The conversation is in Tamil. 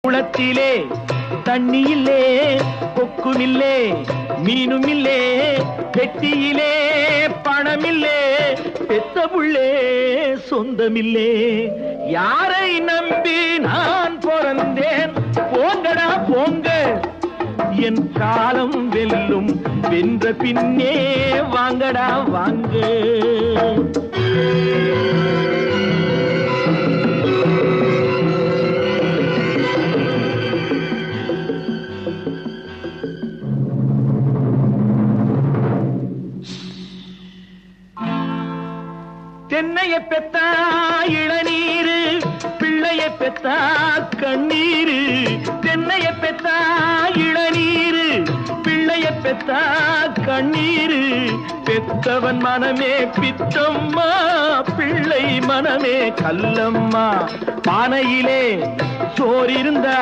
குளத்திலே தண்ணியில்லே கொக்குமில்லே மீனுமில்லே பெட்டியிலே பணமில்லே பெத்த புள்ளே சொந்தமில்லே யாரை நம்பி நான் பிறந்தேன் போங்கடா போங்க என் காலம் வெல்லும் வென்ற பின்னே வாங்கடா வாங்க தென்னைய பெத்தா இளநீரு பிள்ளைய பெத்தா கண்ணீரு தென்னைய பெத்தா இளநீரு பிள்ளைய பெத்தா கண்ணீரு பெத்தவன் மனமே பித்தம்மா பிள்ளை மனமே கல்லம்மா பானையிலே சோறிருந்தா